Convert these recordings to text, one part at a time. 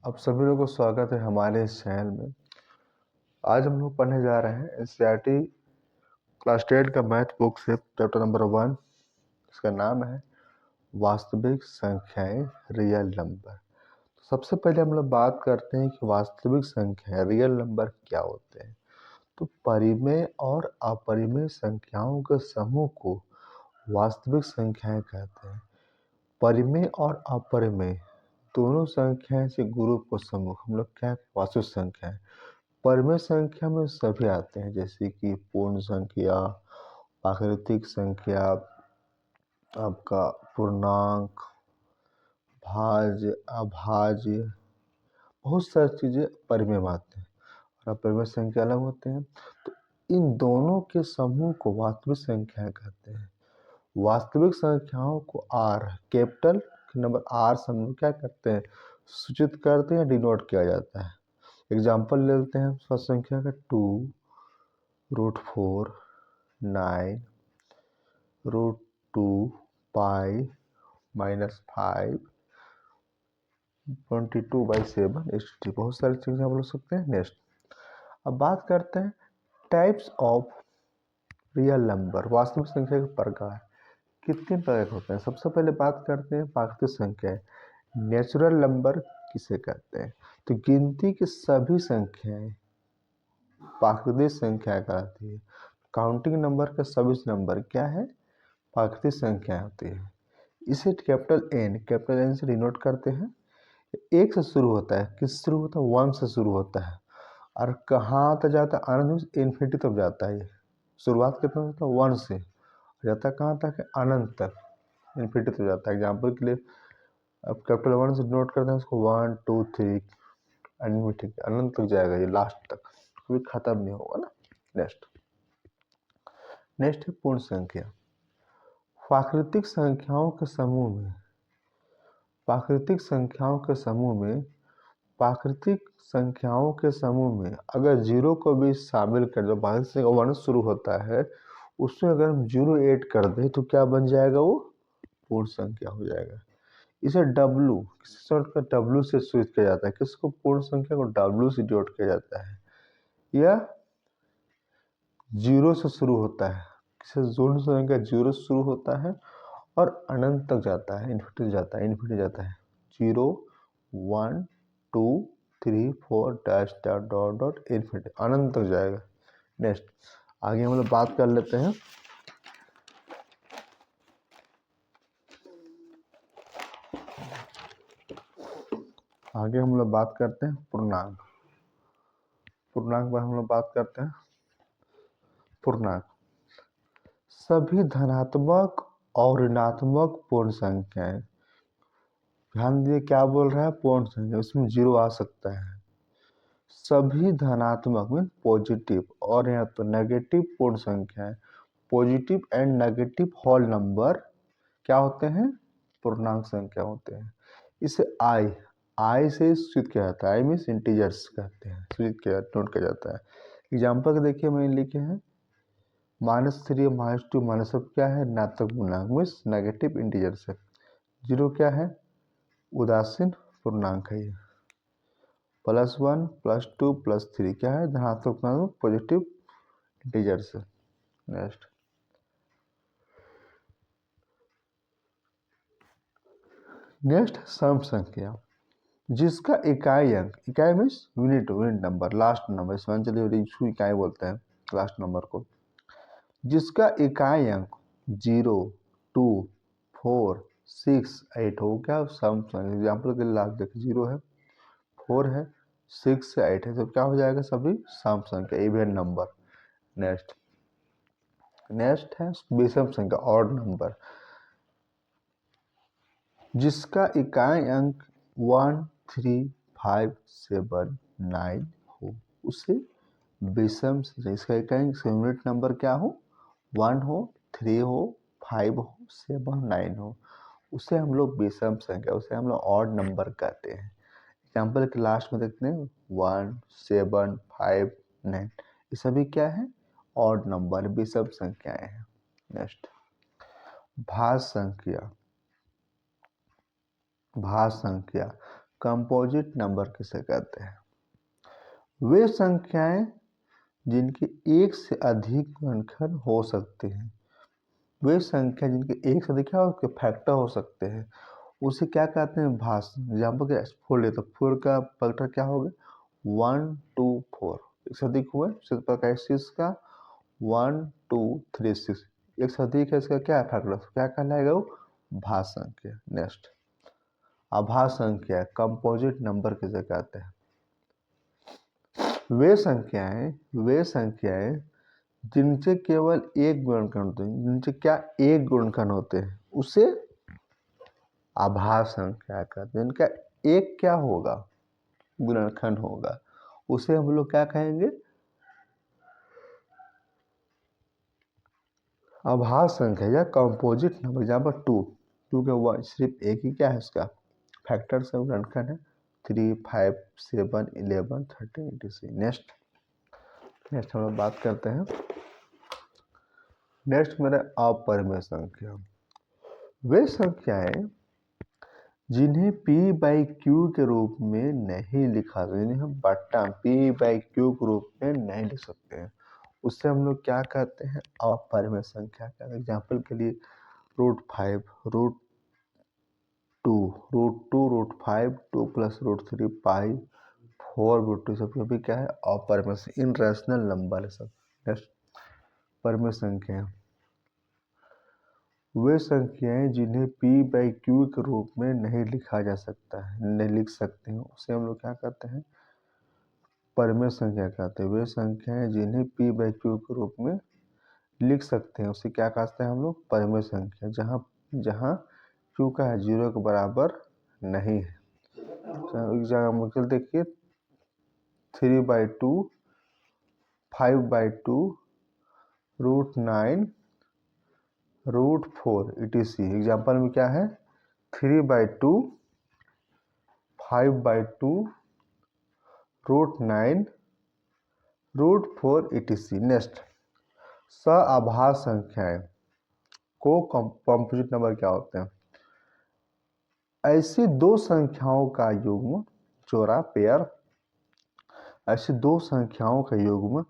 आप सभी लोगों को स्वागत है हमारे इस चैनल में। आज हम लोग पढ़ने जा रहे हैं एनसीईआरटी क्लास 10 का मैथ बुक से चैप्टर नंबर 1। इसका नाम है वास्तविक संख्याएं, रियल नंबर। तो सबसे पहले हम लोग बात करते हैं कि वास्तविक संख्याएं, रियल नंबर क्या होते हैं। तो परिमेय और अपरिमेय संख्याओं के समूह को वास्तविक संख्याएं कहते हैं। परिमेय और अपरिमेय दोनों संख्याएं से ग्रुप को समूह हम लोग क्या वास्तविक संख्या है। परिमेय संख्या में सभी आते हैं, जैसे कि पूर्ण संख्या, प्राकृतिक संख्या, आपका पूर्णांक, भाज्य, अभाज्य, बहुत सारी चीजें परिमेय में आते हैं और अपरिमेय संख्या अलग होते हैं। तो इन दोनों के समूह को वास्तविक संख्या कहते हैं। वास्तविक संख्याओं को आर, कैपिटल नंबर आर से हम लोग क्या करते हैं, सूचित करते हैं, डिनोट किया जाता है। एग्जाम्पल ले लेते हैं फर्स्ट संख्या का 2√4, 9, √2, पाई -5, 22/7, xt। बहुत सारी चीजें हम लोग सकते हैं। नेक्स्ट अब बात करते हैं टाइप्स ऑफ रियल नंबर, वास्तविक संख्या के प्रकार। कितने प्रकार होते हैं। सबसे पहले बात करते हैं प्राकृतिक संख्या। नेचुरल नंबर किसे कहते हैं, तो गिनती की सभी संख्याएं प्राकृतिक संख्या कहलाती है। काउंटिंग नंबर का सभी नंबर क्या है, प्राकृतिक संख्या होती है। इसे कैपिटल एन से डिनोट करते हैं। एक से शुरू होता है, किस शुरू होता है, 1 से शुरू होता है और कहाँ तक जाता है, अनंत इन्फिनिटी तक जाता है। शुरुआत कितना होता है, 1 से जाता है कहाँ तक है, अनंत तक, इन्फिनिटी तक जाता है। एग्जाम्पल के लिए अब कैपिटल 1 से नोट करते हैं उसको, 1 2 3 अनंत तक जाएगा, ये लास्ट तक कभी खत्म नहीं होगा ना। नेक्स्ट है पूर्ण संख्या। प्राकृतिक संख्याओं के समूह में प्राकृतिक संख्याओं के समूह में अगर जीरो को भी शामिल कर दो, प्राकृतिक संख्या 1 शुरू होता है, उसमें अगर हम 0 ऐड कर दें तो क्या बन जाएगा, वो पूर्ण संख्या हो जाएगा। इसे डब्लू से सूचित किया जाता है। किसको, पूर्ण संख्या को डब्लू से डिनोट किया जाता है। यह 0 से शुरू होता है, पूर्ण संख्या 0 से शुरू होता है और अनंत तक जाता है, इन्फिनिटी जाता है। 0 1 2 3 4 dash dot dot dot infinity, अनंत तक जाएगा। नेक्स्ट आगे हम लोग बात कर लेते हैं पूर्णांक। पर हम लोग बात करते हैं पूर्णांक। सभी धनात्मक और ऋणात्मक पूर्ण संख्याएं, ध्यान दिए क्या बोल रहा है, पूर्ण संख्या, उसमें 0 आ सकता है। सभी धनात्मक मीन पॉजिटिव और यहाँ तो नेगेटिव पूर्ण संख्याएं, positive and negative whole number क्या होते हैं, पूर्णांक संख्या होते हैं। इसे आई से सूचित किया जाता है। आई मीन्स इंटीजर्स कहते हैं, नोट किया जाता है। एग्जाम्पल के देखिए मैंने लिखे हैं -3, -2, -7 क्या है, ऋणात्मक पूर्णांक मीन्स नेगेटिव इंटीजर्स है। 0 क्या है, उदासीन पूर्णांक है। +1, +2, +3 क्या है, धनात्मक पूर्णांक, पॉजिटिव इंटीजर्स है। नेक्स्ट सम संख्या, जिसका इकाई means unit number, last number, इसको इकाई बोलते हैं लास्ट नंबर को। जिसका इकाई अंक 0 2 4 6 8 हो, क्या सम संख्या। एग्जाम्पल के लिए लास्ट देखिए, 0 है, 4 है, 6 से 8 है, तो क्या हो जाएगा, सभी सम संख्या, इवन नंबर। नेक्स्ट है विषम संख्या, ऑड नंबर। जिसका इकाई अंक 1 3 5 7 9 हो, उसे विषम संख्या। इसका इकाई यूनिट नंबर क्या हो, 1 हो, 3 हो, 5 हो, 7 9 हो, उसे हम लोग विषम संख्या, उसे हम लोग ऑड नंबर कहते हैं। एग्जाम्पल के लास्ट में देखते हैं 1 7 5 9, ये सभी क्या है, ऑड नंबर, विषम संख्याएं हैं। नेक्स्ट भाज्य संख्या। कंपोजिट नंबर किसे कहते हैं? वे संख्याएं जिनके एक से अधिक गुणनखंड हो सकते हैं, वे संख्या जिनके एक से अधिक है उसके फैक्टर हो सकते हैं, उसे क्या कहते हैं? भाज्य। एग्जाम्पल के 4 ले तो 4 का फैक्टर क्या होगा? 1 2 4। एक से अधिक हुआ, 6 का 1 2 3 6। एक से अधिक है, इसका क्या है फैक्टर? क्या कहलाएगा वो? भाज्य संख्या। नेक्स्ट, अभाज्य संख्या कंपोजिट नंबर किसे कहते हैं? वे संख्याएं जिनसे केवल एक गुणनखंड होते हैं, जिनसे क्या एक गुणनखंड होते हैं, उसे अभाज्य संख्या कहते हैं। इनका एक क्या होगा? गुणनखंड होगा, उसे हम लोग क्या कहेंगे? अभाज्य संख्या या कंपोजिट नंबर। एग्जाम्पल 2 के 1 सिर्फ एक ही क्या है इसका फैक्टर से गुणनखंड है, 3 5 7 11 13 etc। नेक्स्ट हम लोग बात करते हैं, नेक्स्ट मेरा अपरिमेय संख्या। वे संख्याएं जिन्हें p/q के रूप में नहीं लिखा, जिन्हें हम बट्टा p/q के रूप में नहीं लिख सकते हैं, उससे हम लोग क्या कहते हैं? अपरिमेय संख्या का। एग्जाम्पल के लिए √5, √2, √5, 2 + √3 पाई, 4 सब भी क्या है? अपरिमेय, इनरेशनल नंबर है सब। नेक्स्ट, परिमेय संख्या। वे संख्याएं जिन्हें p/q के रूप में नहीं लिखा जा सकता है, नहीं लिख सकते हैं, उसे हम लोग क्या कहते हैं? परिमेय संख्या कहते हैं। वे संख्याएं जिन्हें p/q के रूप में लिख सकते हैं, उसे क्या कहते हैं हम लोग? परिमेय संख्या। जहाँ q का है 0 के बराबर नहीं है। एग्जाम्पल देखिए 3/2, 5/2, √9, √4 etc। एग्जाम्पल में क्या है? 3/2, 5/2, √9, √4 etc। नेक्स्ट, सअभाज्य संख्याएं को कंपोजिट नंबर क्या होते हैं? ऐसी दो संख्याओं का युग्म, जोड़ा पेयर, ऐसी दो संख्याओं का युग्म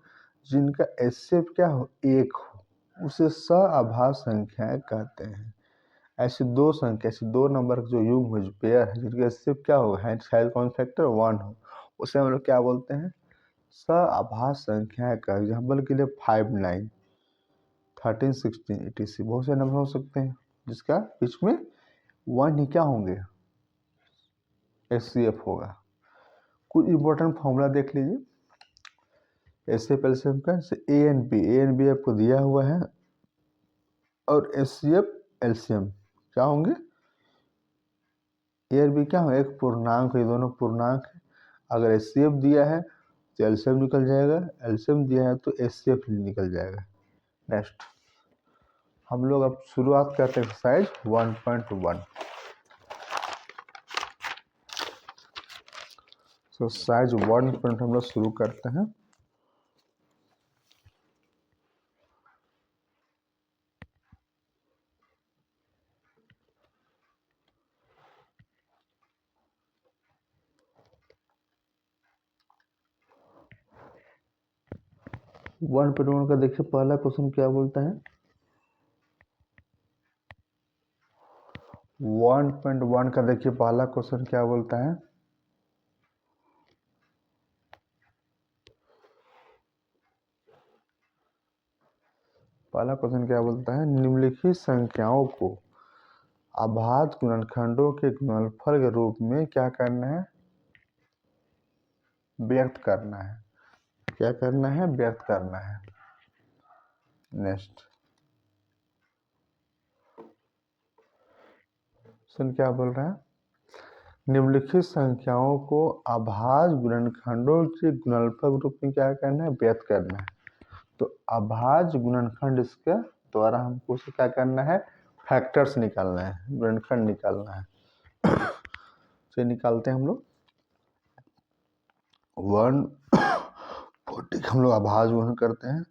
जिनका एचसीएफ क्या हो? एक हो, उसे सअभाज्य संख्याएं कहते हैं। ऐसी दो संख्या, ऐसी दो नंबर जो युग्म है, जो पेयर है, जिनका एचसीएफ क्या होगा? शायद कौन फैक्टर 1 हो, उसे हम लोग क्या बोलते हैं? सअभाज्य संख्याएं का। एग्जाम्पल के लिए 5 9, 13 16 etc। बहुत से नंबर हो सकते हैं जिसका बीच में 1 ही क्या होंगे? एचसीएफ होगा। कुछ इंपॉर्टेंट फॉर्मूला देख लीजिए एचसीएफ एलसीएम का। ए एंड बी आपको दिया हुआ है, और एचसीएफ एलसीएम क्या होंगे? ए और बी क्या हो? एक पूर्णांक, ये दोनों पूर्णांक है। अगर एचसीएफ दिया है तो एलसीएम निकल जाएगा, एलसीएम दिया है तो एचसीएफ निकल जाएगा। नेक्स्ट, हम लोग अब शुरुआत करते हैं एक्सरसाइज 1.1। तो एक्सरसाइज 1 हम लोग शुरू करते हैं। वन पॉइंट वन का देखिए पहला क्वेश्चन क्या बोलता है? 1.1 का देखिए पहला क्वेश्चन क्या बोलता है? पहला क्वेश्चन क्या बोलता है? निम्नलिखित संख्याओं को अभाज्य गुणनखंडों के गुणनफल के रूप में क्या करना है? व्यक्त करना है। क्या करना है? व्यक्त करना है। नेक्स्ट, सुन क्या बोल रहा है? निम्नलिखित संख्याओं को अभाज्य गुणनखंडों के गुणनफल के रूप में क्या करना है? व्यक्त करना है। तो अभाज्य गुणनखंड इसके द्वारा हमको उसे क्या करना है? फैक्टर्स निकालना है, गुणनखंड निकालना है। तो निकालते हैं हम लोग 140 हम लोग अभाज्य गुणन करते हैं।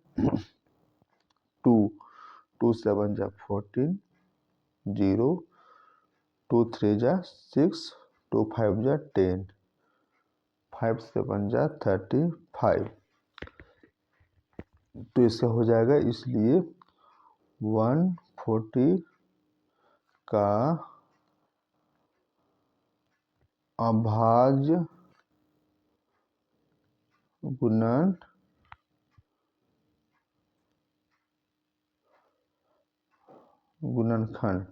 2 7 जा 14, 0, 2 3 जा 6, 2 5 जा 10, 5 7 जा 35, तो इससे हो जाएगा, इसलिए 140 का अभाज्य गुणनखंड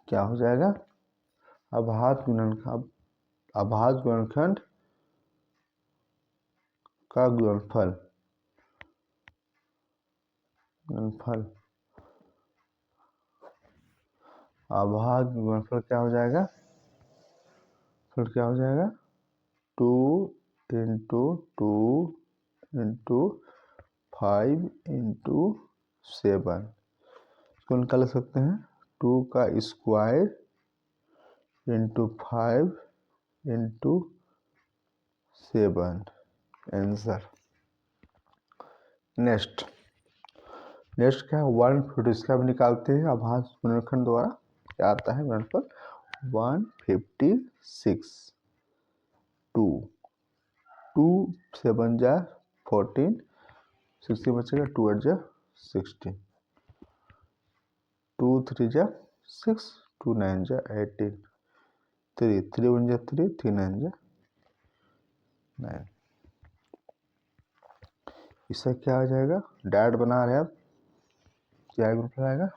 क्या हो जाएगा? अभाज्य गुणनखंड का गुणनफल अभाज्य गुणनफल क्या हो जाएगा? फिर क्या हो जाएगा? 2 इंटू 2 इंटू 5 इंटू 7, इसको निकाल सकते हैं। 2 का square into 5 into 7, answer. Next क्या है? 150, इसका भी निकालते हैं अभाज्य गुणनखंड द्वारा। क्या आता है गुणनफल? 156, 2 7 जा 14, 60 बचेगा, 2 8 जा 16, 2 3 जा 6, 2 9 जा 18, 3 1 जा 3, 3 9 जा 9। इससे क्या हो जाएगा? डायरेक्ट बना रहे हैं आप, क्या गुणनफल आएगा?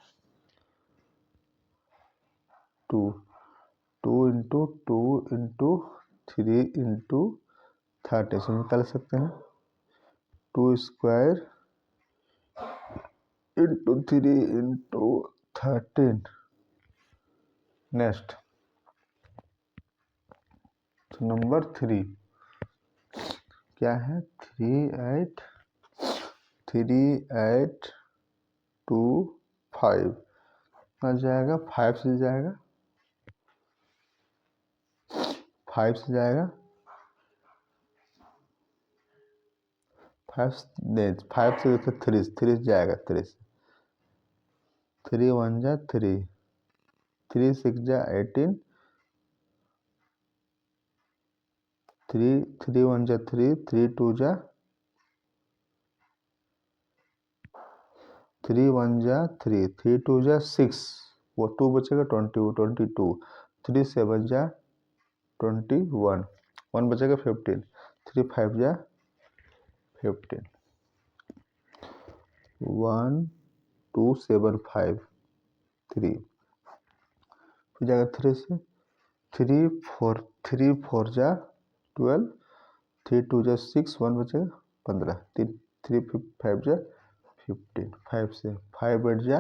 2 इंटू 2 इंटू 3 इंटू 30 से निकाल सकते हैं। 2 square into 3 into 13। Next number 3 क्या है? 3 8 2 5 आ जाएगा, 5 से जाएगा, 5 से जाएगा, 5 से 3 से जाएगा, 3 से 3 1 जा 3, 3 6 जा 18, 3 1 जा 3, 3 2 जा 3 1 जा 3, 3 2 जा 6, वो 2 बचेगा, 22, 3 7 जा 21, 1 बचेगा 15, 3 5 जा 15, 1 2 7 5 3, फिर जाएगा 3 से, 3 4 जा 12, 3 2 जा 6, 1 बचेगा 15, 3 5 जा 15, 5 से 5 8 जा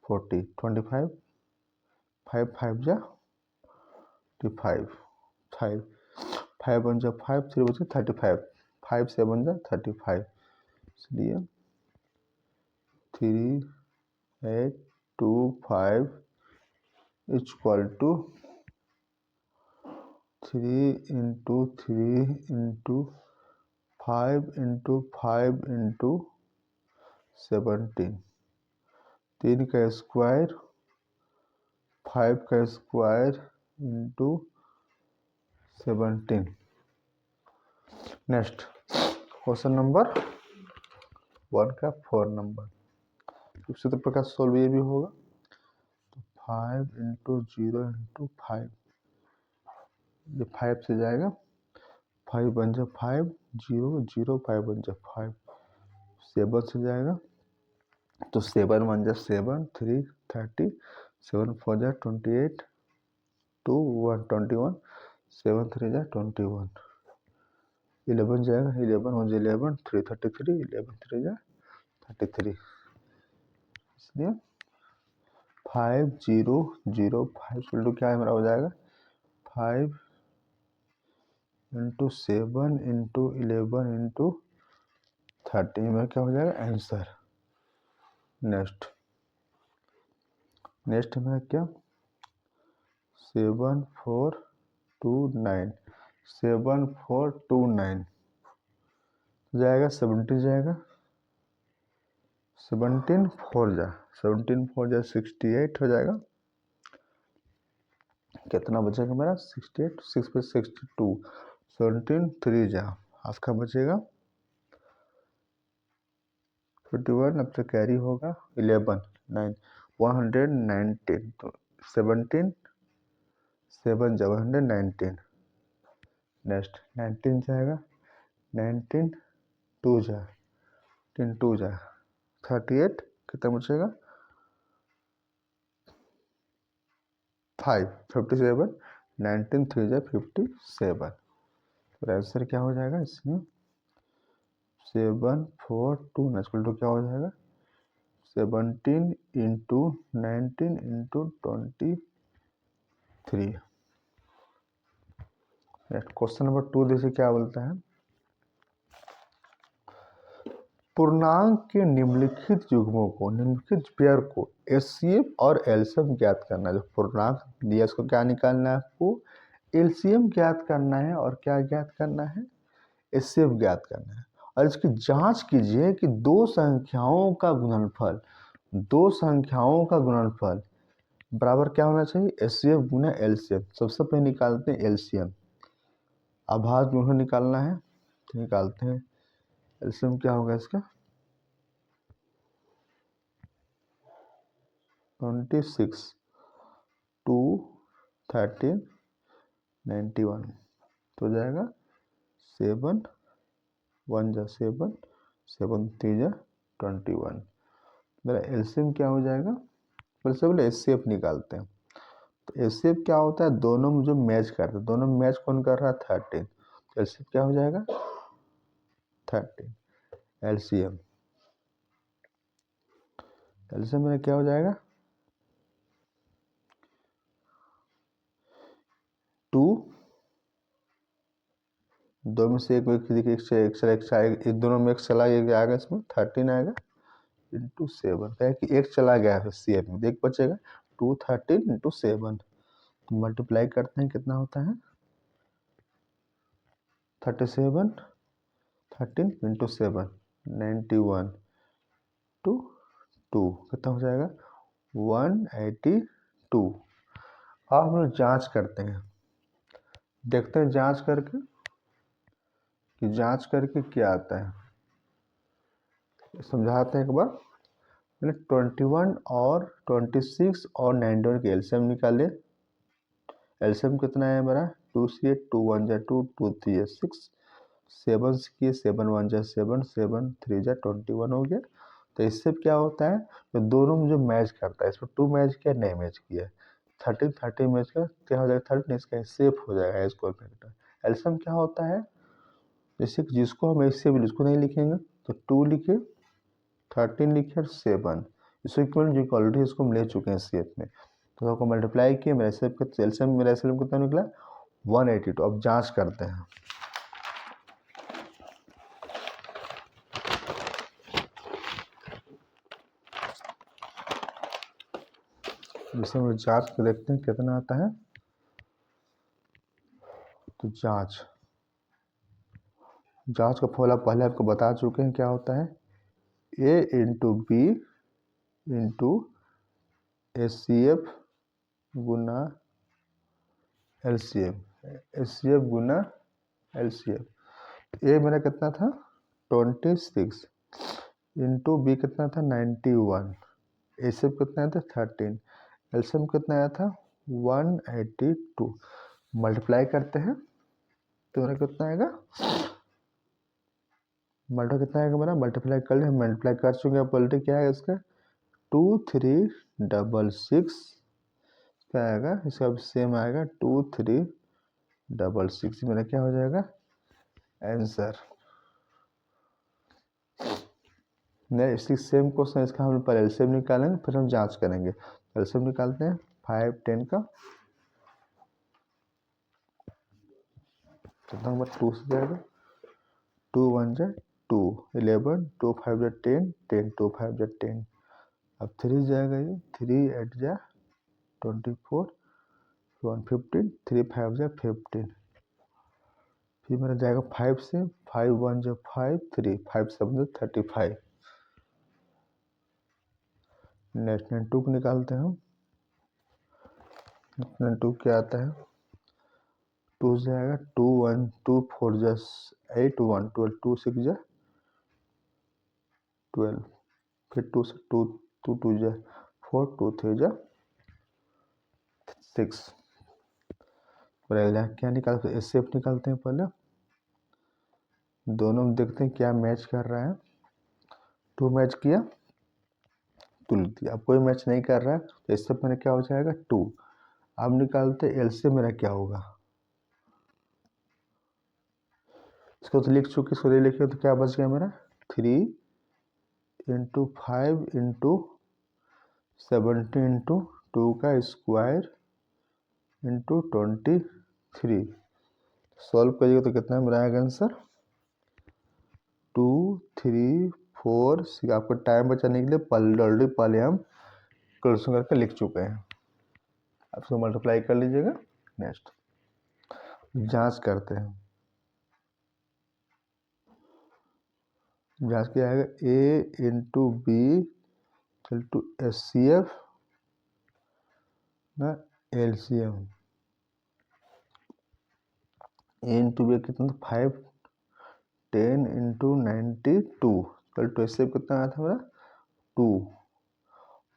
40, 25, 5 5 जा 25, 5 1 जा 5, 3 बचे 35, 5 7 जा 35, इसलिए 3 8 2 5 equal to 3 into 3 into 5 into 5 into 17, 3 का स्क्वायर 5 का square into 17। Next question number 1 का 4 नंबर, उसी प्रकार सोल्व ये भी होगा। तो 5 इंटू 0 इंटू 5, ये 5 से जाएगा, 5 बन जा 5, 0 0, 5 बन जा 5, 7 से जाएगा, तो 7 1 जा 7, 3 30, 7 4 जा 28, 2 1 21, 7 3 जा 21, 11 जाएगा, 11 1 जा 11, 3 33, 11 3 जा 33, इसलिए 5 0 0 5 इक्वल टू क्या है हमारा हो जाएगा? 5 इंटू 7 इंटू 11 इंटू 30 में क्या हो जाएगा? आंसर। नेक्स्ट में क्या? 7 4 2 9, 7 4 2 9 जाएगा, 17 जाएगा, 17 4 जा 68 हो जाएगा, कितना बचेगा मेरा 68, 6 पे 62, 17 3 जा हाफ का बचेगा 51, अब तो कैरी होगा 11 9 119, तो 17 7 जा 119, नेक्स्ट 19 जाएगा 19 2 जा 10 2 जा 38, कितना बचेगा 5 57, 19 3 जा 57, तो आंसर क्या हो जाएगा इसमें 742 नेक्स्ट टू क्या हो जाएगा 17 into 19 into 23। Next question number 2 देखिए क्या बोलता है, पूर्णांक के निम्नलिखित युग्मों को, निम्नलिखित पेयर को एचसीएफ और एलसीएम ज्ञात करना है। जो पूर्णांक दिया इसको क्या निकालना है आपको, एलसीएम ज्ञात करना है और क्या ज्ञात करना है, एचसीएफ ज्ञात करना है। और इसकी जांच कीजिए कि दो संख्याओं का गुणनफल, दो संख्याओं का गुणनफल बराबर क्या होना चाहिए, एचसीएफ गुना एलसीएम। सबसे पहले निकालते हैं एलसीएम, आभाज्य गुणनफल निकालना है तो निकालते हैं। एलसीएम क्या होगा इसका 26 2 13 91, तो जाएगा 7 1 जा 7 7 3 जा 21। मेरा एलसीएम क्या हो जाएगा, पहले से बोले एचसीएफ निकालते हैं। तो एचसीएफ क्या होता है, दोनों में जो मैच करते हैं, दोनों में मैच कौन कर रहा है 13, तो एलसीएफ क्या हो जाएगा 13। एलसीएम एलसीएम मेरा क्या हो जाएगा 2, दो में से एक दोनों में एक चला गया, आएगा इसमें 13 आएगा इंटू 7, क्या है कि एक चला गया है सी एफ में, एक बचेगा 2 13 इंटू 7, तो मल्टीप्लाई करते हैं कितना होता है 37 13 इंटू 7 91 टू 2, कितना हो जाएगा 182। अब हम लोग जाँच करते हैं, देखते हैं जाँच करके कि जाँच करके क्या आता है, समझाते हैं एक बार। मैंने 21 और 26 और 91 के एलसीएम निकाले। एलसीएम कितना है मेरा 2 से 2 1 जा 2 2 3 जा 6 7 किए 7 1 जा 7 7 3 जा 21 हो गया। तो इससे क्या होता है, तो दोनों में जो मैच करता है, इसमें 2 मैच किया नहीं मैच किया, 13 13 मैच का क्या हो जाएगा 13, इसका सेफ हो जाएगा स्कोर फैक्टर। एलसीएम क्या होता है, जैसे जिसको हम इससे भी जिसको नहीं लिखेंगे तो 2 लिखे 13 लिखे और 7, इसको इक्वल जो ऑलरेडी इसको हम ले चुके हैं सेफ में, तो आपको मल्टीप्लाई किए मेरा सेफ का एलसीएम, मेरा एलसीएम कितना निकला 182। अब जांच करते हैं, जैसे हम जांच के देखते हैं कितना आता है। तो जांच का फॉर्मूला पहले आपको बता चुके हैं क्या होता है, ए इंटू बी इंटू एचसीएफ गुना एलसीएम, एचसीएफ गुना एलसीएफ। ए मेरा कितना था 26 इंटू बी कितना था 91, एचसीएफ कितना था 13, एलसीएम कितना आया था 182। मल्टीप्लाई करते हैं तो मेरा कितना आएगा, मल्टीप्लाई कितना आएगा मेरा, मल्टीप्लाई कर ले, मल्टीप्लाई कर चुके हैं, पलटे क्या है इसका 2366 क्या आएगा, इसका सेम आएगा 2366, मेरा क्या हो जाएगा आंसर। नहीं इसकी सेम क्वेश्चन, इसका हम पहले एलसीएम निकालेंगे फिर हम जांच करेंगे। एलसीएम निकालते हैं 5 10 का, कितना नंबर 2 से जाएगा 2 1 जा 2 11 2 5 जा 10 10 2 5 जा 10, अब 3 जाएगा, ये 3 8 जा 24 1 15 3 5 जा 15, फिर मेरा जाएगा 5 से 5 1 जा 5 3 5 7 जा 35। नेक्स्ट 2 को निकालते हैं हम, टू क्या आता है, 2 से आएगा 2 1 2 4 जा 8 1 12 2 6 जा 12, फिर 2 से 2 2 2 जा 4 2 3 जा 6। क्या निकालते हैं, एसएफ निकालते हैं पहले, दोनों में देखते हैं क्या मैच कर रहा है। 2 मैच किया तो लिख दिया, अब कोई मैच नहीं कर रहा है तो एसएफ मेरा क्या हो जाएगा 2। अब निकालते एलसीएम मेरा क्या होगा, इसको तो लिख चुके, इसको लिखे तो क्या बच गया मेरा 3 इंटू 5 इंटू 70 इंटू 2 का स्क्वायर इंटू 23। सॉल्व करिएगा तो कितना मेरा आएगा आंसर 2 3 4 6। आपको टाइम बचाने के लिए ऑलरेडी पहले हम कैलकुलेशन करके लिख चुके हैं, आप इसको मल्टीप्लाई कर लीजिएगा। नेक्स्ट जांच करते हैं, जांच क्या आएगा A into B into S C F ना एलसीएम। ए इंटू बी कितना था 5 10 इंटू 92 कल टू एस कितना आया था मेरा 2,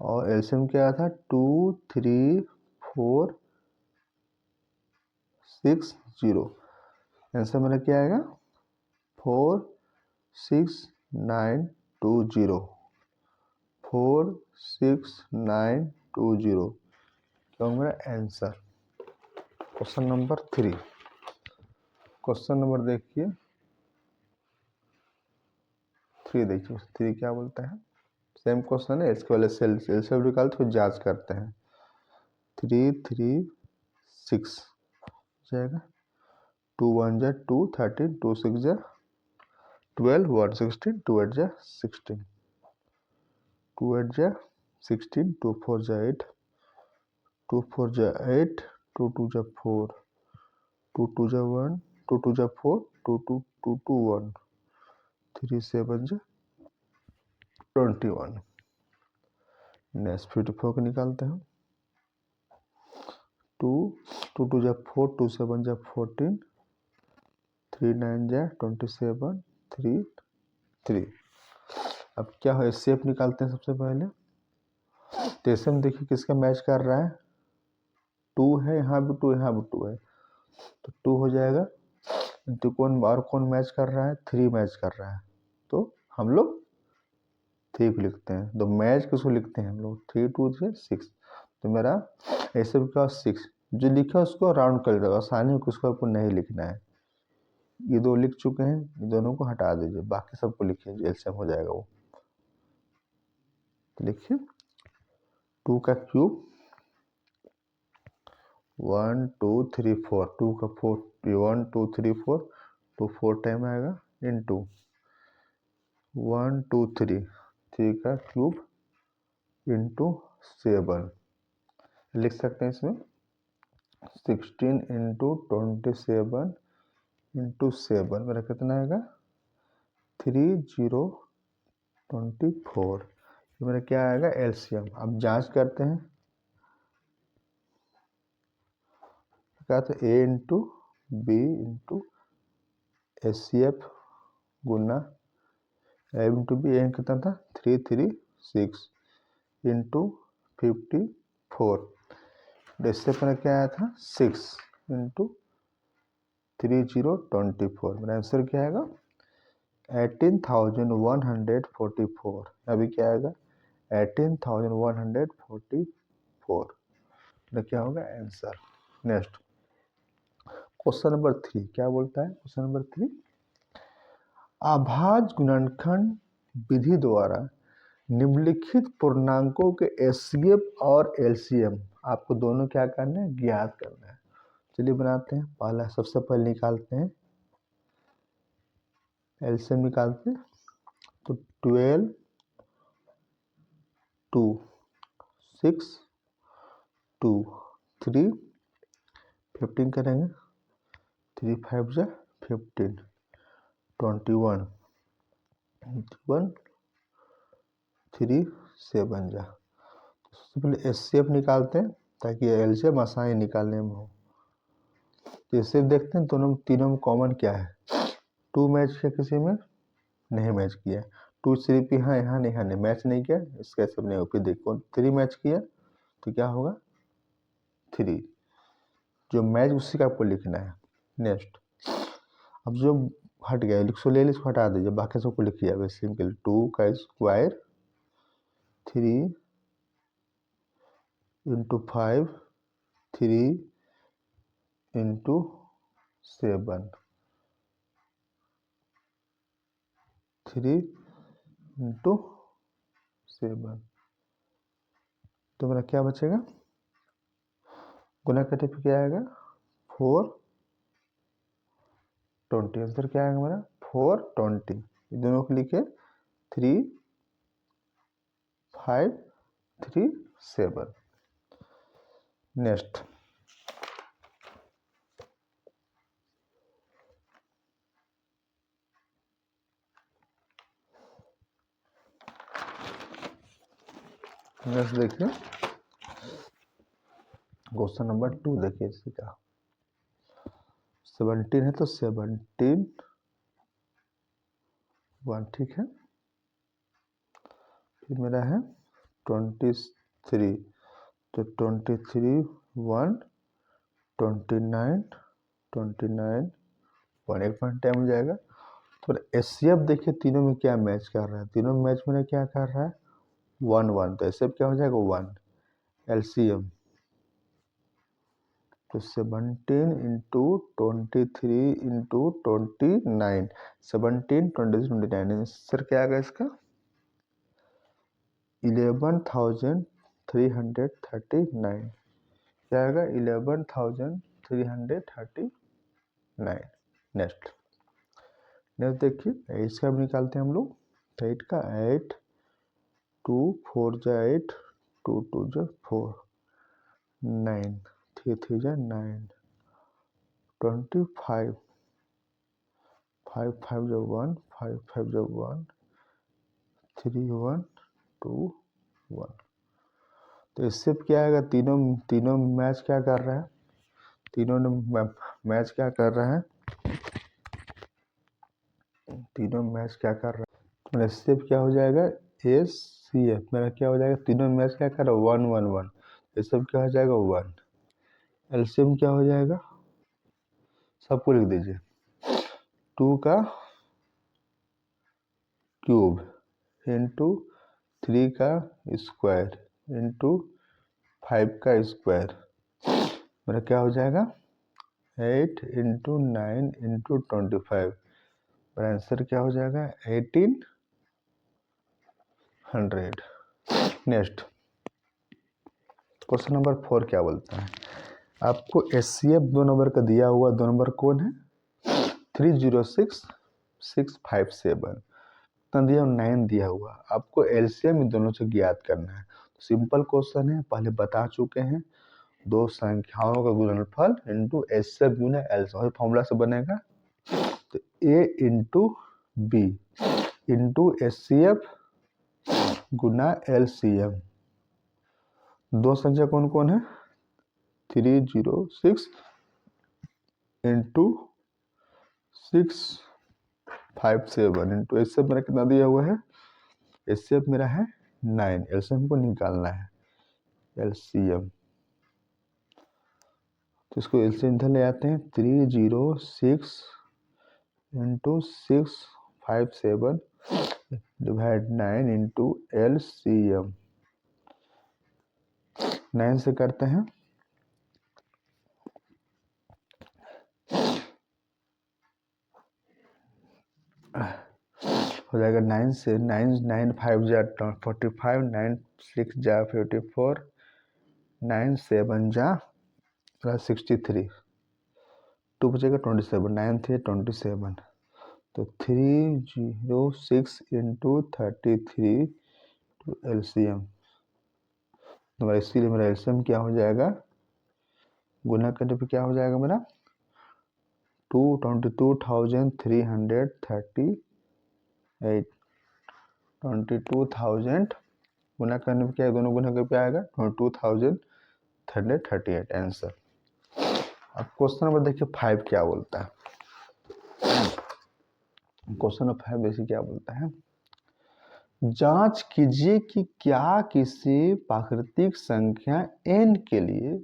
और एलसीएम क्या आया था 2 3 4 6 0। आंसर मेरा क्या आएगा 4 6 9 2 0 4 6 9 2 0। क्या मेरा answer. Question number 3, question number देखिए 3, देखिए 3 क्या बोलता है, सेम क्वेश्चन है, इसके वाले सेल निकाल तो जांच करते हैं। 3 3 6 जाएगा 2 1 जा 2 13 2 6 जा 12 1 16 2 8 जा 16 2 8 जा 16 2 4 जा 8 2 4 जा 8 2 2 जा 4 2 2 जा 1 2 2 जा 4 2 2 2 2 1 3 7 जा 21। नेक्स्ट 54 को निकालते हैं। 2 2 2 जा 4 2 7 जा 14 3 9 जा 27 3 3। अब क्या है शेप निकालते हैं सबसे पहले, तो ऐसे में देखिए किसका मैच कर रहा है 2 है, यहाँ भी 2 यहाँ भी 2 है, तो 2 हो जाएगा। तो कौन मैच कर रहा है 3 मैच कर रहा है, तो हम लोग 3 को लिखते हैं। तो मैच किसको लिखते हैं हम लोग 3 2 3 6। तो मेरा ऐसे का 6 जो लिखा उसको राउंड कर देगा, आसानी है, उसको आपको नहीं लिखना है। ये 2 लिख चुके हैं, ये दोनों को हटा दीजिए, बाकी सबको लिखिए, एलसीएम हो जाएगा वो। तो लिखिए 2 का क्यूब 1 2 3 4 2 का 4 1 2 3 4 2 4 टाइम आएगा इंटू 1 2 3 3 का क्यूब इंटू 7 लिख सकते हैं इसमें 16 इंटू 27 इंटू 7 मेरा कितना आएगा 3024। ये मेरा क्या आएगा एलसीएम। अब जांच करते हैं, क्या था A into B into S C F गुना ए इंटू बी, ए कितना था 336 इंटू 54, इससे पर क्या आया था 6 इंटू 3024। मेरा आंसर क्या आएगा 18,144। अभी क्या आएगा 18,144, तो क्या होगा आंसर। नेक्स्ट क्वेश्चन नंबर 3 क्या बोलता है, क्वेश्चन नंबर 3 आभाज्य गुणनखंड विधि द्वारा निम्नलिखित पूर्णांकों के एचसीएफ और एलसीएम आपको दोनों क्या करना है ज्ञात करना है। चलिए बनाते हैं, पहला सबसे पहले निकालते हैं एलसीएम निकालते हैं, तो 12 2 6 2 3 15 करेंगे 3 5 जा 15 21 1 3 7 जा। सबसे पहले एचसीएफ निकालते हैं, ताकि एलसीएम आसानी निकालने में हो। तो इससे देखते हैं दोनों तीनों में कॉमन क्या है। 2 मैच किया, किसी में नहीं मैच किया। 2 3 यहाँ यहाँ नहीं, यहाँ नहीं मैच नहीं किया, इसका सब नहीं हो। फिर देखो 3 मैच किया तो क्या होगा 3, जो मैच उसी का आपको लिखना है। नेक्स्ट, अब जो हट गया लिखो, ले इसको हटा दीजिए, बाकी सबको लिखिए। अब सिंपल 2 का स्क्वायर 3 इंटू 5 3 इंटू 7 3 इंटू 7, तो मेरा क्या बचेगा, गुना करने पे क्या आएगा 420। आंसर क्या आएगा मेरा 420। दोनों को लिखे 3 5 3 7। नेक्स्ट, देखिए क्वेश्चन नंबर 2 देखिए इसी का 17 है तो 17 1, ठीक है। फिर मेरा है 23 तो 23 1 29 29 1, एक पॉइंट टाइम हो जाएगा। तो एचसीएफ देखिए तीनों में क्या मैच कर रहा है, तीनों मैच में क्या कर रहा है 1 1, तो एचसीएफ क्या हो जाएगा 1। एलसीएम तो 17 इंटू 23 इंटू 29, 17 23 29, सर क्या आएगा इसका 11,339, क्या आएगा 11,339। नेक्स्ट देखिए इसका भी निकालते हैं हम लोग। 8 का 8 2 4 जा 8 2 2 जा 4 9 3 3 जा 9 25 5 5 जा 1 5 5 जा 1 3 1 2 1। तो इससे क्या आएगा, तीनों मैच क्या कर रहा है, तीनों ने मैच क्या कर रहा है, तीनों मैच क्या कर रहा है। तो इससे क्या हो जाएगा एस सी एफ, मेरा क्या हो जाएगा तीनों मैच क्या कर रहा है 1 1 1, ये सब क्या हो जाएगा 1। एलसीएम क्या हो जाएगा, सबको लिख दीजिए 2 का क्यूब इंटू 3 का स्क्वायर इंटू 5 का स्क्वायर, मेरा क्या हो जाएगा 8 इंटू 9 इंटू 25, मेरा आंसर क्या हो जाएगा 1800। नेक्स्ट क्वेश्चन नंबर 4 क्या बोलता है, आपको एचसीएफ 2 नंबर का दिया हुआ, 2 नंबर कौन है 306657, दिया 9 दिया हुआ, आपको एलसीएम इन दोनों से ज्ञात करना है। तो सिंपल क्वेश्चन है, पहले बता चुके हैं, दो संख्याओं का गुणनफल इंटू एचसीएफ गुना एलसीएम फॉर्मूला से बनेगा। तो ए इंटू बी इंटू एचसीएफ गुना एलसीएम, दो संख्या कौन कौन है 306 इंटू 657 इंटू एचसीएफ मेरा कितना दिया हुआ है, एचसीएफ मेरा है 9, एलसीएम को निकालना है एलसीएम। तो इसको एलसीएम इधर ले आते हैं 306 इंटू 657 डिवाइड 9 इंटू एलसीएम, 9 से करते हैं हो जाएगा 9 से 9 9 5 जा 45 9 6 जा 54 9 7 जा 63 2 बचेगा 27 9 थे 27, तो 306 इंटू 33 टू एलसीएम, तो मेरा इसीलिए मेरा एलसीएम क्या हो जाएगा, गुना करने पे क्या हो जाएगा मेरा 22,338, 22,000 गुना करने पे क्या है, दोनों गुना करके आएगा 22,038 838 आंसर। अब क्वेश्चन नंबर देखिए 5 क्या बोलता है। क्वेश्चन नंबर 5 देखिए क्या बोलता है। जांच कीजिए कि क्या किसी प्राकृतिक संख्या n के लिए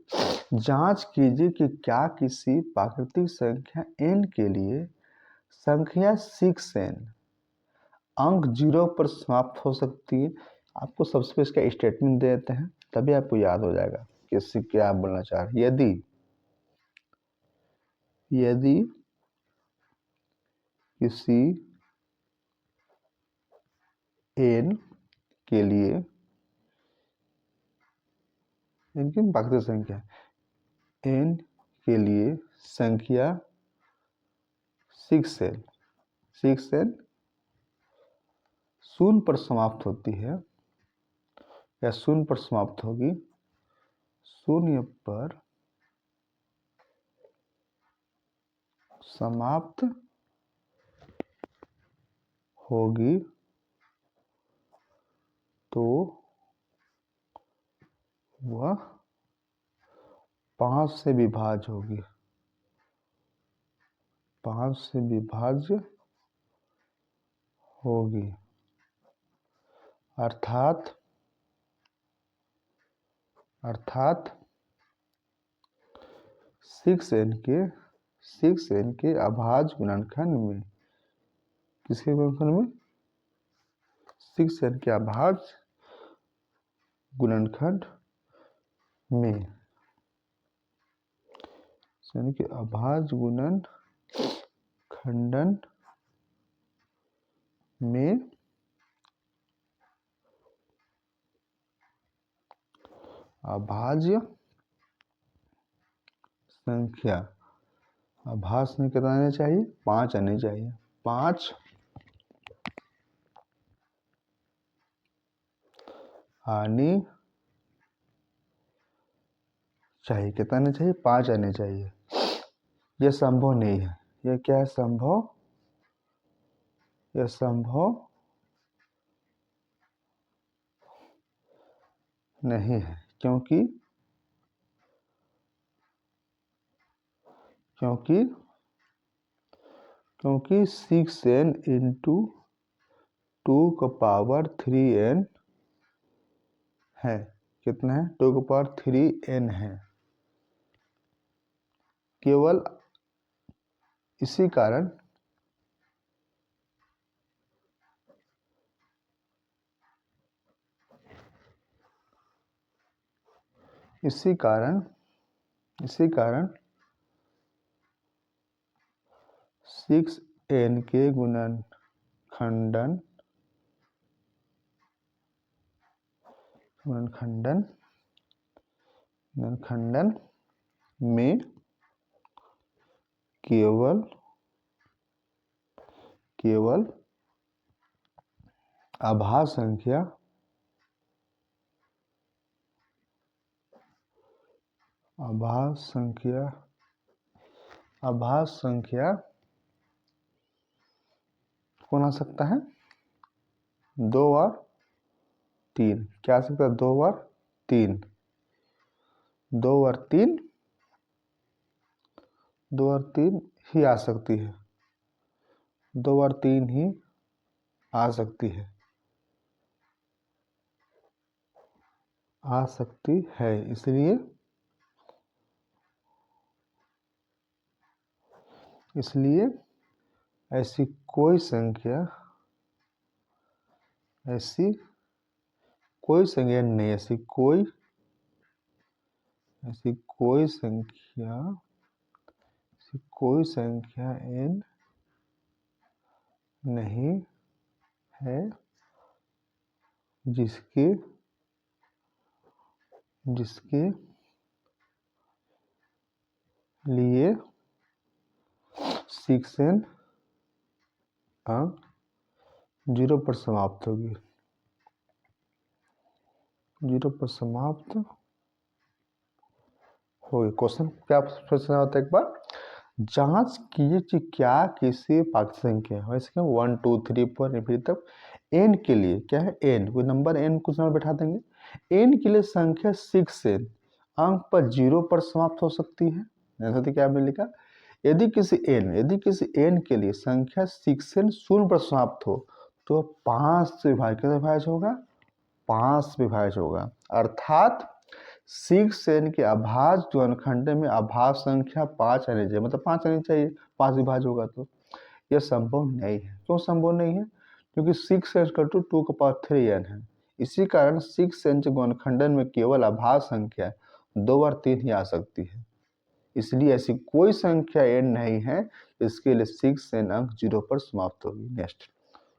जांच कीजिए कि क्या किसी प्राकृतिक संख्या n के लिए संख्या 6n अंक 0 पर समाप्त हो सकती है। आपको सबसे पहले इसका स्टेटमेंट दे देते हैं, तभी आपको याद हो जाएगा कि इससे क्या आप बोलना चाह रहे हैं। यदि किसी n के लिए इनकी प्राकृतिक संख्या n के लिए संख्या 6n शून्य पर समाप्त होती है या शून्य पर समाप्त होगी, शून्य पर समाप्त होगी तो वह 5 से विभाज्य होगी, 5 से विभाज्य होगी। अर्थात 6n के अभाज्य गुणनखंड में, किसके गुणनखंड में? 6n के अभाज्य गुणनखंड में, यानी कि अभाज्य गुणन खंडन में अभाज्य संख्या, अभाज्य संख्या कितना आने चाहिए? 5 आने चाहिए। 5 आनी चाहिए। कितना आने चाहिए? 5 आने चाहिए। यह संभव नहीं है। यह क्या है? संभव, यह संभव नहीं है, क्योंकि 6n इंटू 2 का पावर 3n है। कितना है? 2 का पावर 3n है। केवल इसी कारण इसी कारण 6n के गुणनखंडन में केवल अभाज्य संख्या कौन आ सकता है? 2 और 3। क्या आ सकता है? 2 और 3। 2 और 3 ही आ सकती है। 2 और 3 ही आ सकती है, इसलिए ऐसी कोई संख्या नहीं, ऐसी कोई संख्या n नहीं है जिसके लिए 6n अंक 0 पर समाप्त होगी। 0 पर समाप्त होगी। क्वेश्चन क्या सोचना होता है? एक बार जांच कीजिए कि क्या किसी प्राकृतिक संख्या, वैसे 1 2 3 4 फिर तक n के लिए क्या है? n कोई नंबर, n कुछ नंबर बैठा देंगे। n के लिए संख्या 6n अंक पर 0 पर समाप्त हो सकती है। जैसे तो क्या हमने लिखा, यदि किसी n के लिए संख्या 6n 0 पर समाप्त हो तो 5 से विभाज्य होगा, 5 से विभाज्य होगा। अर्थात 6n के अभाज्य अनुखंड में अभाज्य संख्या 5 आनी चाहिए, मतलब 5 आनी चाहिए, 5 विभाज्य होगा तो यह संभव नहीं है। क्यों संभव नहीं है? क्योंकि 6n = 2^3n है। इसी कारण 6n के गुणनखंडन में केवल अभाज्य संख्या 2 और 3 ही आ सकती है। इसलिए ऐसी कोई संख्या n नहीं है इसके लिए 6n अंक 0 पर समाप्त होगी। नेक्स्ट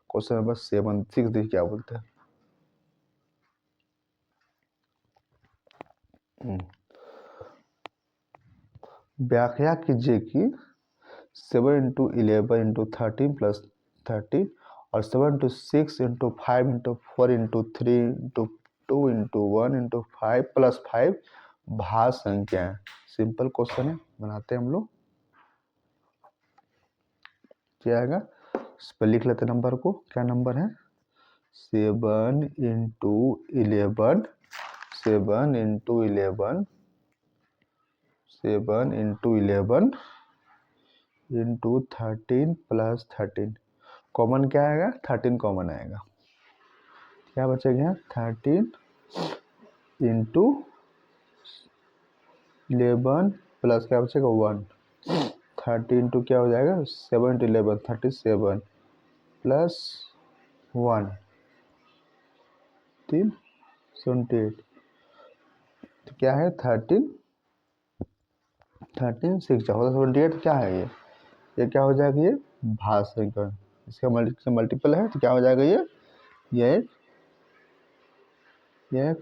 क्वेश्चन नंबर 6 देखिए क्या बोलते हैं। व्याख्या कीजिए कि 7 × 11 × 13 + 13 और 7 × 6 × 5 × 4 × 3 × 2 × 1 × 5 + 5 भाज्य संख्या है। सिंपल क्वेश्चन है, बनाते हैं हम लोग। क्या आएगा, इस पर लिख लेते नंबर को। क्या नंबर है? 7 × 11 7 × 11 7 × 11 × 13 + 13। कॉमन क्या आएगा? 13 कॉमन आएगा। क्या बचेगा? 13 × 11 प्लस क्या बचेगा? 1। 30 × क्या हो जाएगा? 7 × 11 37 प्लस 1 3 78। तो क्या है? 13 6 78। क्या है ये क्या हो जाएगा? ये भाज्य संख्या, इसका मल्टीपल है तो क्या हो जाएगा? ये एक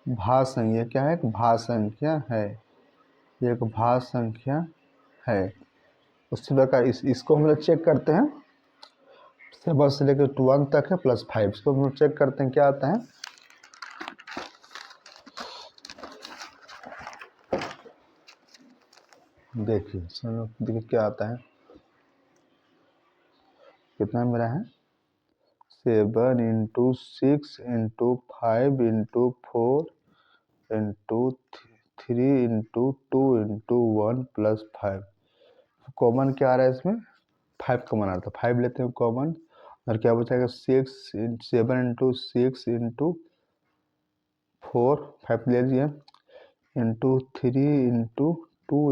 भाज्य संख्या। क्या है? एक भाज्य संख्या है। ये एक भाज्य संख्या है। उसी प्रकार इसको हम लोग चेक करते हैं। 7 से लेकर 1 तक है +5। इसको हम लोग चेक करते हैं क्या आता है। देखिए क्या आता है। कितना मेरा है? 7 × 6 × 5 × 4 × 3 × 2 × 1 + 5। कॉमन क्या आ रहा है इसमें? 5 कॉमन आ रहा था, 5 लेते हैं कॉमन। और क्या बचेगा? 7 × 6 × 4 5 ले लिए × 3 × 2 ×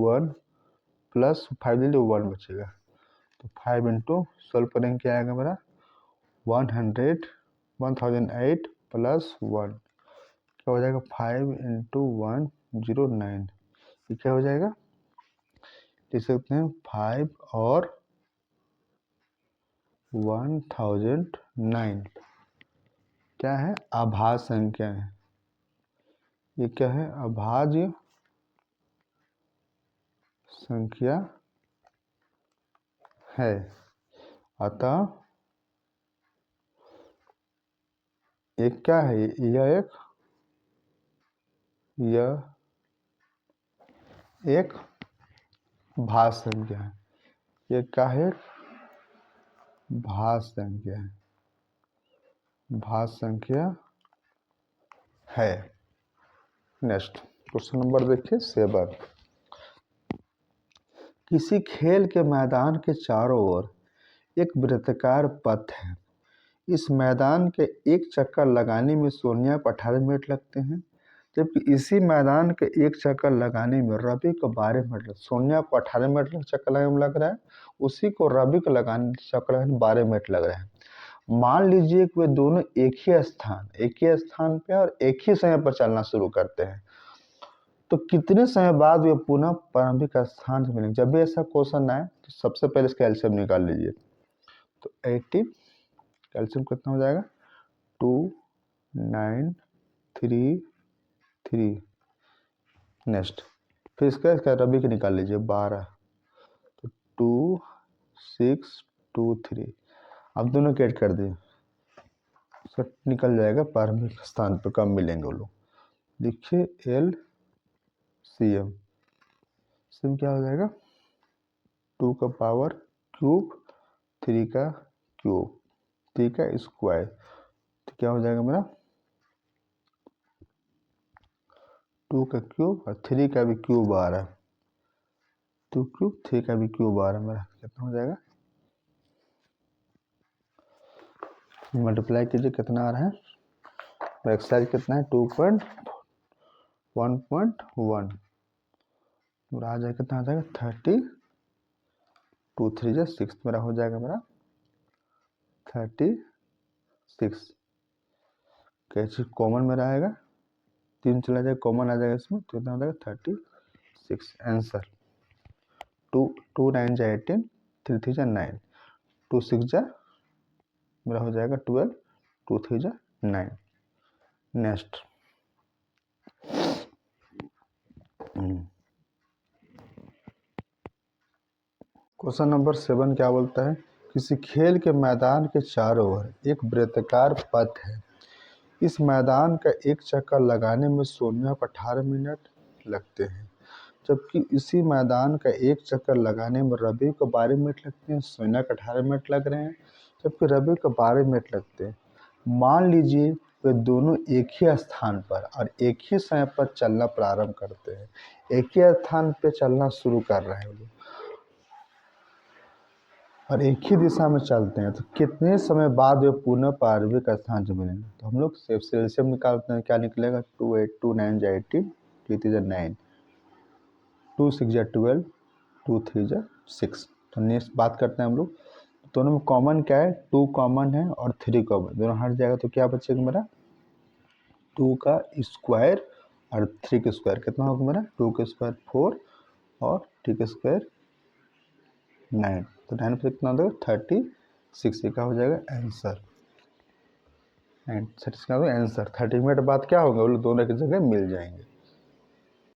1 + 5 ले लिए, 1 बचेगा। तो 5 × सॉल्व करेंगे क्या आएगा मेरा? 1008 + 1 क्या हो जाएगा? 5 × 109। ये क्या हो जाएगा? लिख सकते हैं 5 और 1009 क्या है? अभाज्य संख्या है। ये क्या है? अभाज्य संख्या है। अतः ये क्या है? यह एक भाज्य संख्या है। ये क्या है? भाज्य संख्या है। भाज्य संख्या है। नेक्स्ट क्वेश्चन नंबर देखिए 7। किसी खेल के मैदान के चारों ओर एक वृत्ताकार पथ है। इस मैदान के एक चक्कर लगाने में सोनिया को 18 मिनट लगते हैं, जबकि इसी मैदान के एक चक्कर लगाने में रवि को 12 मिनट लगते। सोनिया को 18 मिनट चक्कर लगाने में लग रहा है, उसी को रवि को चक्कर लगाने में 12 मिनट लग रहे हैं। मान लीजिए कि वे दोनों एक ही स्थान पे और एक ही समय पर चलना शुरू करते हैं, तो कितने समय बाद वे पुनः प्रारंभिक स्थान से मिलेंगे? जब भी ऐसा क्वेश्चन आए तो सबसे पहले इसका एलसीएम निकाल लीजिए। तो 18 कैल्शियम कितना हो जाएगा? 2 9 3 3। नेक्स्ट फिर इसका रबी के निकाल लीजिए 12। तो 2 6 2 3। अब दोनों के ऐड कर दिए, सब निकल जाएगा प्रारंभिक स्थान पर कब मिलेंगे वो लोग। देखिए LCM सिम क्या हो जाएगा? 2 का पावर क्यूब 3 का क्यूब 3 का स्क्वायर। तो क्या हो जाएगा मेरा? 2 का क्यूब और 3 का भी क्यूब आ रहा है, 2 क्यूब 3 का भी क्यूब आ रहा है मेरा, कितना हो जाएगा, मल्टीप्लाई कीजिए कितना आ रहा है, एक्सरसाइज कितना है 2.1.1 मेरा आ जाएगा, कितना आ जाएगा 30, 2 3 जा 6 मेरा हो जाएगा मेरा 36। कैसे कॉमन मेरा आएगा, 3 चला जाएगा कॉमन आ जाएगा इसमें, तो कितना हो जाएगा 36 आंसर। 2 9 जा 18, 3 3 जा 9, 2 6 जा मेरा हो जाएगा 12, 2 3 जा 9। नेक्स्ट क्वेश्चन नंबर 7 क्या बोलता है, किसी खेल के मैदान के चारों ओर एक वृत्ताकार पथ है, इस मैदान का एक चक्कर लगाने में सोनिया को 18 मिनट लगते हैं, जबकि इसी मैदान का एक चक्कर लगाने में रवि को 12 मिनट लगते हैं, सोनिया को 18 मिनट लग रहे हैं, जबकि रवि को 12 मिनट लगते हैं। मान लीजिए वे दोनों एक ही स्थान पर और एक ही समय पर चलना प्रारंभ करते हैं, एक ही स्थान पर चलना शुरू कर रहे हैं लोग और एक ही दिशा में चलते हैं, तो कितने समय बाद वे पुनः प्रारंभिक स्थान से मिलेंगे। तो हम लोग सेल्सियम निकालते हैं, क्या निकलेगा 2 8 2 9 जा 18, 3 3 जा 9, 2 6 जा 12, 2 3 जा 6। तो नेक्स्ट बात करते हैं हम लोग, दोनों में कॉमन क्या है, 2 कॉमन है और 3 कॉमन, दोनों हट जाएगा तो क्या बचेगा मेरा 2 का स्क्वायर और 3 का स्क्वायर, कितना होगा मेरा 2 का स्क्वायर 4 और 3 का स्क्वायर 9, तो 9 पर कितना होगा 36, का हो जाएगा आंसर। 36 का आंसर। 30 मिनट बाद क्या होगा, वो लोग दोनों की जगह मिल जाएंगे।